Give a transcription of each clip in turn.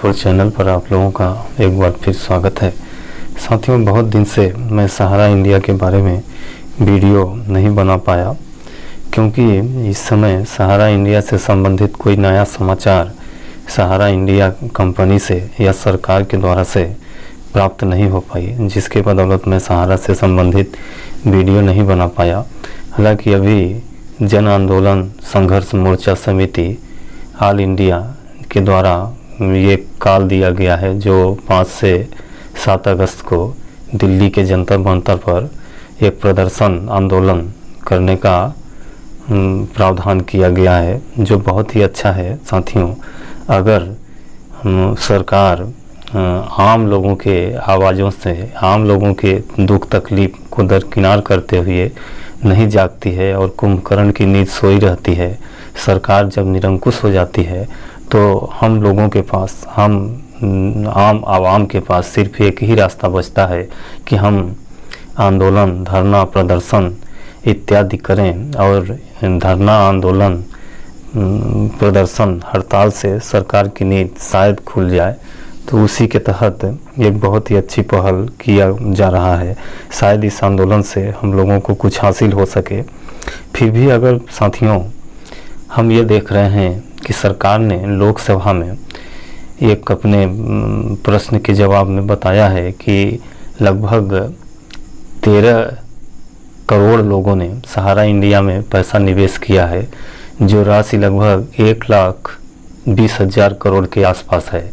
Report channel पर आप लोगों का एक बार फिर स्वागत है। साथियों, बहुत दिन से मैं सहारा इंडिया के बारे में वीडियो नहीं बना पाया क्योंकि इस समय सहारा इंडिया से संबंधित कोई नया समाचार सहारा इंडिया कंपनी से या सरकार के द्वारा से प्राप्त नहीं हो पाई, जिसके बदौलत मैं सहारा से संबंधित वीडियो नहीं बना पाया। हालांकि अभी जन आंदोलन संघर्ष मोर्चा समिति ऑल इंडिया के द्वारा ये कॉल दिया गया है जो 5 से 7 अगस्त को दिल्ली के जंतर मंतर पर एक प्रदर्शन आंदोलन करने का प्रावधान किया गया है, जो बहुत ही अच्छा है। साथियों, अगर सरकार आम लोगों के आवाज़ों से, आम लोगों के दुख तकलीफ को दरकिनार करते हुए नहीं जागती है और कुंभकर्ण की नींद सोई रहती है, सरकार जब निरंकुश हो जाती है तो हम लोगों के पास, हम आम आवाम के पास सिर्फ एक ही रास्ता बचता है कि हम आंदोलन, धरना, प्रदर्शन इत्यादि करें। और धरना, आंदोलन, प्रदर्शन, हड़ताल से सरकार की नींद शायद खुल जाए। तो उसी के तहत एक बहुत ही अच्छी पहल किया जा रहा है। शायद इस आंदोलन से हम लोगों को कुछ हासिल हो सके। फिर भी अगर साथियों हम ये देख रहे हैं कि सरकार ने लोकसभा में एक अपने प्रश्न के जवाब में बताया है कि लगभग 13 करोड़ लोगों ने सहारा इंडिया में पैसा निवेश किया है, जो राशि लगभग 1,20,000 करोड़ के आसपास है।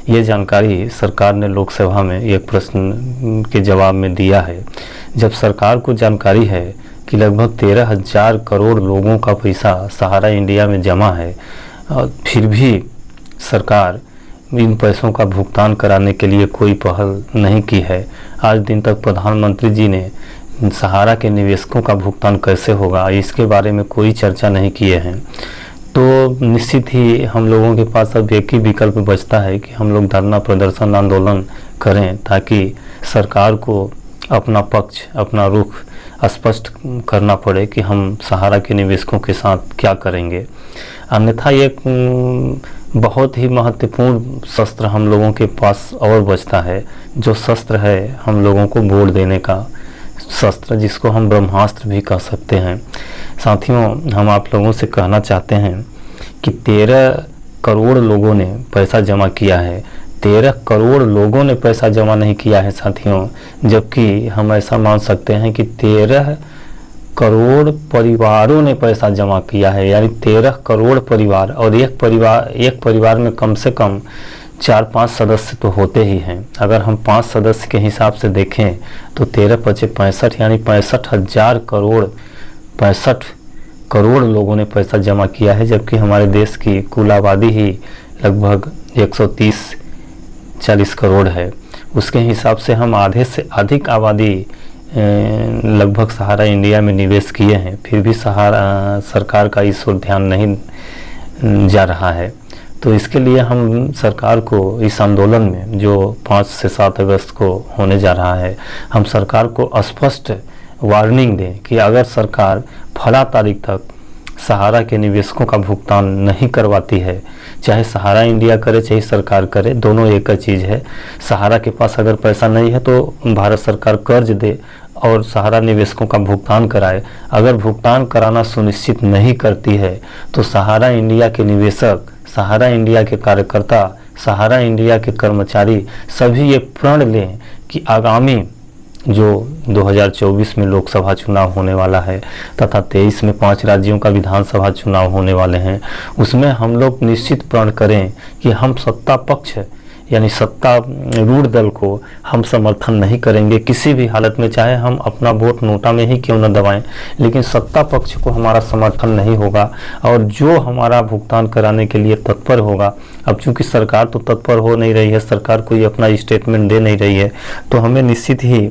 ये जानकारी सरकार ने लोकसभा में एक प्रश्न के जवाब में दिया है। जब सरकार को जानकारी है कि लगभग 13,000 करोड़ लोगों का पैसा सहारा इंडिया में जमा है, फिर भी सरकार इन पैसों का भुगतान कराने के लिए कोई पहल नहीं की है। आज दिन तक प्रधानमंत्री जी ने सहारा के निवेशकों का भुगतान कैसे होगा, इसके बारे में कोई चर्चा नहीं किए हैं। तो निश्चित ही हम लोगों के पास अब एक ही विकल्प बचता है कि हम लोग धरना, प्रदर्शन, आंदोलन करें ताकि सरकार को अपना पक्ष, अपना रुख स्पष्ट करना पड़े कि हम सहारा के निवेशकों के साथ क्या करेंगे। अन्यथा एक बहुत ही महत्वपूर्ण शस्त्र हम लोगों के पास और बचता है, जो शस्त्र है हम लोगों को वोट देने का शस्त्र, जिसको हम ब्रह्मास्त्र भी कह सकते हैं। साथियों, हम आप लोगों से कहना चाहते हैं कि 13 करोड़ लोगों ने पैसा जमा किया है। 13 करोड़ लोगों ने पैसा जमा नहीं किया है साथियों, जबकि हम ऐसा मान सकते हैं कि 13 करोड़ परिवारों ने पैसा जमा किया है। यानी 13 करोड़ परिवार, और एक परिवार में कम से कम 4-5 सदस्य तो होते ही हैं। अगर हम 5 सदस्य के हिसाब से देखें तो 13×5 = 65, यानी 65,000 करोड़, 65 करोड़ लोगों ने पैसा जमा किया है, जबकि हमारे देश की कुल आबादी ही लगभग 130-140 करोड़ है। उसके हिसाब से हम आधे से अधिक आबादी लगभग सहारा इंडिया में निवेश किए हैं, फिर भी सहारा सरकार का इस ओर ध्यान नहीं जा रहा है। तो इसके लिए हम सरकार को इस आंदोलन में जो 5 से 7 अगस्त को होने जा रहा है, हम सरकार को स्पष्ट वार्निंग दें कि अगर सरकार फला तारीख तक सहारा के निवेशकों का भुगतान नहीं करवाती है, चाहे सहारा इंडिया करे चाहे सरकार करे, दोनों एक ही चीज़ है। सहारा के पास अगर पैसा नहीं है तो भारत सरकार कर्ज दे और सहारा निवेशकों का भुगतान कराए। अगर भुगतान कराना सुनिश्चित नहीं करती है तो सहारा इंडिया के निवेशक, सहारा इंडिया के कार्यकर्ता, सहारा इंडिया के कर्मचारी सभी ये प्रण लें कि आगामी जो 2024 में लोकसभा चुनाव होने वाला है तथा 23 में 5 राज्यों का विधानसभा चुनाव होने वाले हैं, उसमें हम लोग निश्चित प्रण करें कि हम सत्ता पक्ष यानी सत्तारूढ़ दल को हम समर्थन नहीं करेंगे किसी भी हालत में, चाहे हम अपना वोट नोटा में ही क्यों न दबाएं, लेकिन सत्ता पक्ष को हमारा समर्थन नहीं होगा। और जो हमारा भुगतान कराने के लिए तत्पर होगा, अब चूंकि सरकार तो तत्पर हो नहीं रही है, सरकार कोई अपना स्टेटमेंट दे नहीं रही है, तो हमें निश्चित ही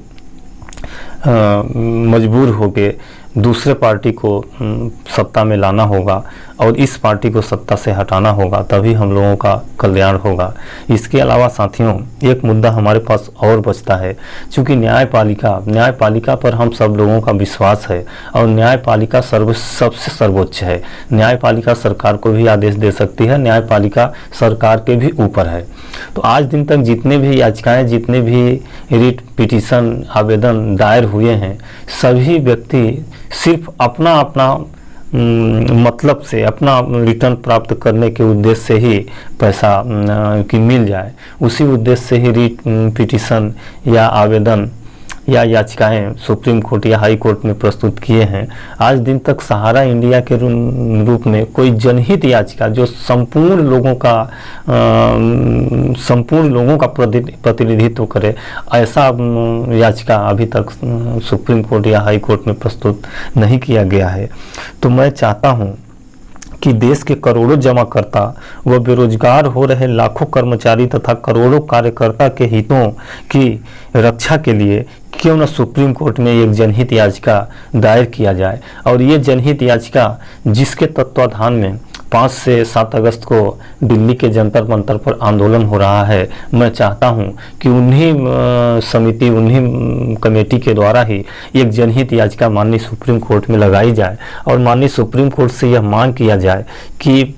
मजबूर होके दूसरे पार्टी को सत्ता में लाना होगा और इस पार्टी को सत्ता से हटाना होगा, तभी हम लोगों का कल्याण होगा। इसके अलावा साथियों एक मुद्दा हमारे पास और बचता है, क्योंकि न्यायपालिका पर हम सब लोगों का विश्वास है और न्यायपालिका सबसे सर्वोच्च है। न्यायपालिका सरकार को भी आदेश दे सकती है, न्यायपालिका सरकार के भी ऊपर है। तो आज दिन तक जितने भी याचिकाएं, जितने भी रिट पिटीशन आवेदन दायर हुए हैं, सभी व्यक्ति सिर्फ अपना मतलब से, अपना रिटर्न प्राप्त करने के उद्देश्य से ही पैसा की मिल जाए, उसी उद्देश्य से ही रिट पिटीशन या आवेदन या याचिकाएं सुप्रीम कोर्ट या हाई कोर्ट में प्रस्तुत किए हैं। आज दिन तक सहारा इंडिया के रूप में कोई जनहित याचिका जो संपूर्ण लोगों का प्रतिनिधित्व करे, ऐसा याचिका अभी तक सुप्रीम कोर्ट या हाई कोर्ट में प्रस्तुत नहीं किया गया है। तो मैं चाहता हूं कि देश के करोड़ों जमाकर्ता व बेरोजगार हो रहे लाखों कर्मचारी तथा करोड़ों कार्यकर्ता के हितों की रक्षा के लिए क्यों न सुप्रीम कोर्ट में एक जनहित याचिका दायर किया जाए। और ये जनहित याचिका जिसके तत्वाधान में 5 से 7 अगस्त को दिल्ली के जंतर मंतर पर आंदोलन हो रहा है, मैं चाहता हूं कि उन्हीं कमेटी के द्वारा ही एक जनहित याचिका माननीय सुप्रीम कोर्ट में लगाई जाए और माननीय सुप्रीम कोर्ट से यह मांग किया जाए कि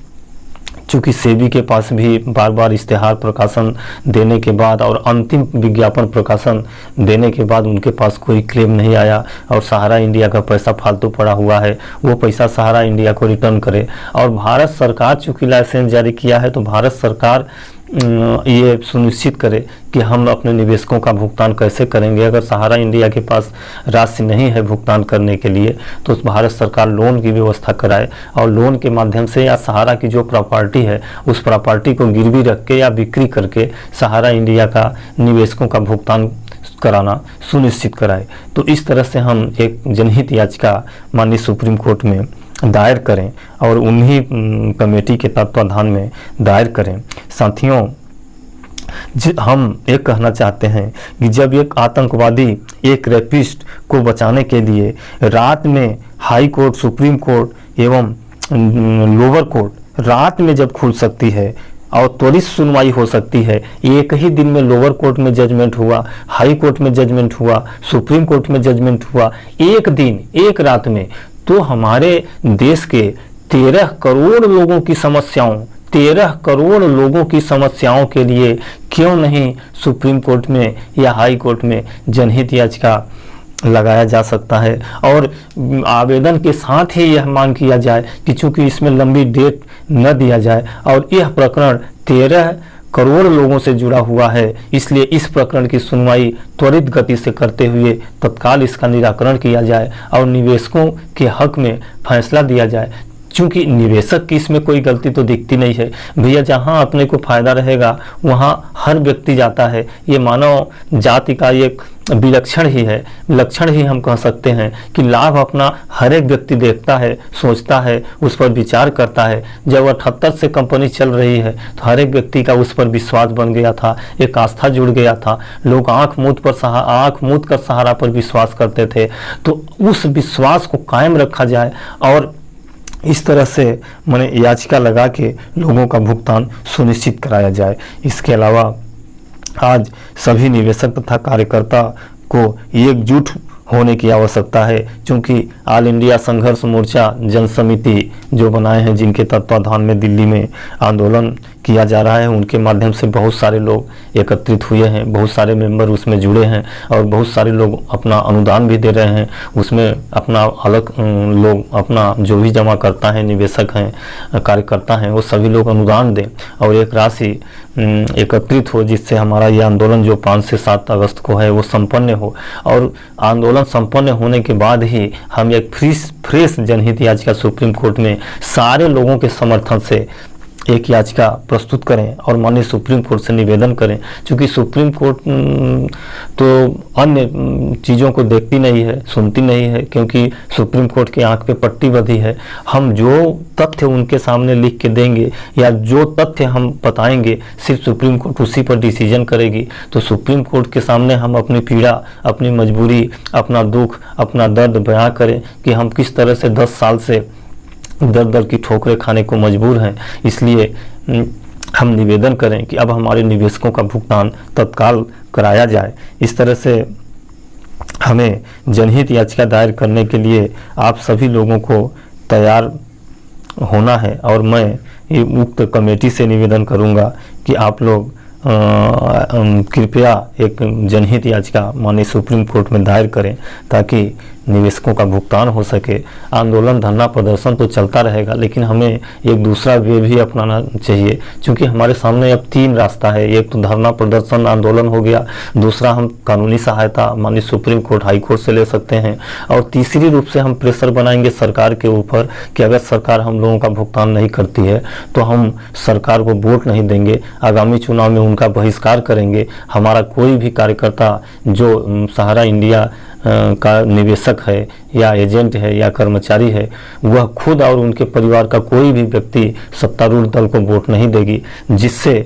चूँकि सेबी के पास भी बार बार इश्तेहार प्रकाशन देने के बाद और अंतिम विज्ञापन प्रकाशन देने के बाद उनके पास कोई क्लेम नहीं आया और सहारा इंडिया का पैसा फालतू पड़ा हुआ है, वो पैसा सहारा इंडिया को रिटर्न करे। और भारत सरकार चूँकि लाइसेंस जारी किया है, तो भारत सरकार ये सुनिश्चित करे कि हम अपने निवेशकों का भुगतान कैसे करेंगे। अगर सहारा इंडिया के पास राशि नहीं है भुगतान करने के लिए, तो भारत सरकार लोन की व्यवस्था कराए और लोन के माध्यम से या सहारा की जो प्रॉपर्टी है उस प्रॉपर्टी को गिरवी रख के या बिक्री करके सहारा इंडिया का निवेशकों का भुगतान कराना सुनिश्चित कराए। तो इस तरह से हम एक जनहित याचिका माननीय सुप्रीम कोर्ट में दायर करें और उन्हीं कमेटी के तत्वाधान में दायर करें। साथियों हम एक कहना चाहते हैं कि जब एक आतंकवादी एक रेपिस्ट को बचाने के लिए रात में हाई कोर्ट, सुप्रीम कोर्ट एवं लोअर कोर्ट रात में जब खुल सकती है और त्वरित सुनवाई हो सकती है, एक ही दिन में लोअर कोर्ट में जजमेंट हुआ, हाई कोर्ट में जजमेंट हुआ, सुप्रीम कोर्ट में जजमेंट हुआ, एक दिन एक रात में, तो हमारे देश के 13 करोड़ लोगों की समस्याओं के लिए क्यों नहीं सुप्रीम कोर्ट में या हाई कोर्ट में जनहित याचिका लगाया जा सकता है। और आवेदन के साथ ही यह मांग किया जाए कि चूंकि इसमें लंबी डेट न दिया जाए और यह प्रकरण 13 करोड़ लोगों से जुड़ा हुआ है, इसलिए इस प्रकरण की सुनवाई त्वरित गति से करते हुए तत्काल इसका निराकरण किया जाए और निवेशकों के हक में फैसला दिया जाए। क्योंकि निवेशक की इसमें कोई गलती तो दिखती नहीं है भैया, जहां अपने को फायदा रहेगा वहां हर व्यक्ति जाता है। ये मानव जाति का एक विलक्षण ही है, लक्षण ही हम कह सकते हैं कि लाभ अपना हर एक व्यक्ति देखता है, सोचता है, उस पर विचार करता है। जब 78 से कंपनी चल रही है तो हर एक व्यक्ति का उस पर विश्वास बन गया था, एक आस्था जुड़ गया था, लोग आंख मूंद कर सहारा पर विश्वास करते थे। तो उस विश्वास को कायम रखा जाए और इस तरह से मैंने याचिका लगा के लोगों का भुगतान सुनिश्चित कराया जाए। इसके अलावा आज सभी निवेशक तथा कार्यकर्ता को एकजुट होने की आवश्यकता है, क्योंकि ऑल इंडिया संघर्ष मोर्चा जन समिति जो बनाए हैं, जिनके तत्वाधान में दिल्ली में आंदोलन किया जा रहा है, उनके माध्यम से बहुत सारे लोग एकत्रित हुए हैं, बहुत सारे मेंबर उसमें जुड़े हैं और बहुत सारे लोग अपना अनुदान भी दे रहे हैं। उसमें अपना अलग लोग अपना जो भी जमा करता है, निवेशक हैं, कार्यकर्ता हैं, वो सभी लोग अनुदान दें और एक राशि एकत्रित हो, जिससे हमारा ये आंदोलन जो 5 से 7 अगस्त को है वो संपन्न हो। और आंदोलन संपन्न होने के बाद ही हम एक फ्रेश जनहित याचिका सुप्रीम कोर्ट में सारे लोगों के समर्थन से एक याचिका प्रस्तुत करें और माननीय सुप्रीम कोर्ट से निवेदन करें। क्योंकि सुप्रीम कोर्ट तो अन्य चीज़ों को देखती नहीं है, सुनती नहीं है, क्योंकि सुप्रीम कोर्ट की आंख पे पट्टी बंधी है। हम जो तथ्य उनके सामने लिख के देंगे या जो तथ्य हम बताएंगे, सिर्फ सुप्रीम कोर्ट उसी पर डिसीजन करेगी। तो सुप्रीम कोर्ट के सामने हम अपनी पीड़ा, अपनी मजबूरी, अपना दुख, अपना दर्द बयां करें कि हम किस तरह से 10 साल से दर दर की ठोकरें खाने को मजबूर हैं। इसलिए हम निवेदन करें कि अब हमारे निवेशकों का भुगतान तत्काल कराया जाए। इस तरह से हमें जनहित याचिका दायर करने के लिए आप सभी लोगों को तैयार होना है और मैं ये उक्त कमेटी से निवेदन करूंगा कि आप लोग कृपया एक जनहित याचिका माननीय सुप्रीम कोर्ट में दायर करें ताकि निवेशकों का भुगतान हो सके। आंदोलन धरना प्रदर्शन तो चलता रहेगा, लेकिन हमें एक दूसरा वे भी अपनाना चाहिए, क्योंकि हमारे सामने अब 3 रास्ता है। एक तो धरना प्रदर्शन आंदोलन हो गया, दूसरा हम कानूनी सहायता माननीय सुप्रीम कोर्ट हाई कोर्ट से ले सकते हैं, और तीसरी रूप से हम प्रेशर बनाएंगे सरकार के ऊपर कि अगर सरकार हम लोगों का भुगतान नहीं करती है तो हम सरकार को वोट नहीं देंगे, आगामी चुनाव में उनका बहिष्कार करेंगे। हमारा कोई भी कार्यकर्ता जो सहारा इंडिया का निवेशक है या एजेंट है या कर्मचारी है, वह खुद और उनके परिवार का कोई भी व्यक्ति सत्तारूढ़ दल को वोट नहीं देगी, जिससे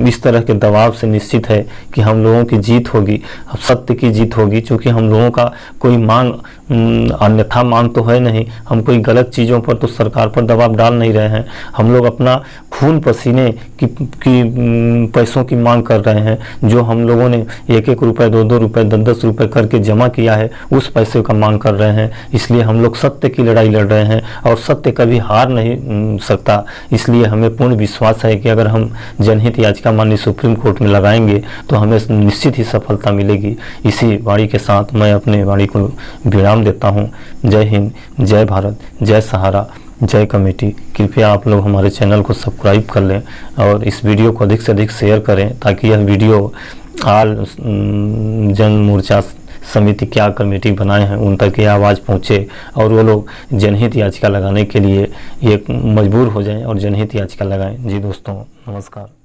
इस तरह के दबाव से निश्चित है कि हम लोगों की जीत होगी, सत्य की जीत होगी। क्योंकि हम लोगों का कोई मांग अन्यथा मांग तो है नहीं, हम कोई गलत चीज़ों पर तो सरकार पर दबाव डाल नहीं रहे हैं। हम लोग अपना खून पसीने की पैसों की मांग कर रहे हैं, जो हम लोगों ने 1-1 रुपये 2-2 रुपये 10-10 रुपये करके जमा किया है, उस पैसे का मांग कर रहे हैं। इसलिए हम लोग सत्य की लड़ाई लड़ रहे हैं और सत्य कभी हार नहीं सकता। इसलिए हमें पूर्ण विश्वास है कि अगर हम जनहित याचिका माननीय सुप्रीम कोर्ट में लगाएंगे तो हमें निश्चित ही सफलता मिलेगी। इसी वाणी के साथ मैं अपने वाणी को विराम देता हूँ। जय हिंद, जय भारत, जय सहारा, जय कमेटी। कृपया आप लोग हमारे चैनल को सब्सक्राइब कर लें और इस वीडियो को अधिक से अधिक शेयर करें ताकि यह वीडियो आल जन मोर्चा समिति क्या कमेटी बनाए हैं उन तक ये आवाज़ पहुँचे और वो लोग जनहित याचिका लगाने के लिए ये मजबूर हो जाएं और जनहित याचिका लगाएं। जी दोस्तों, नमस्कार।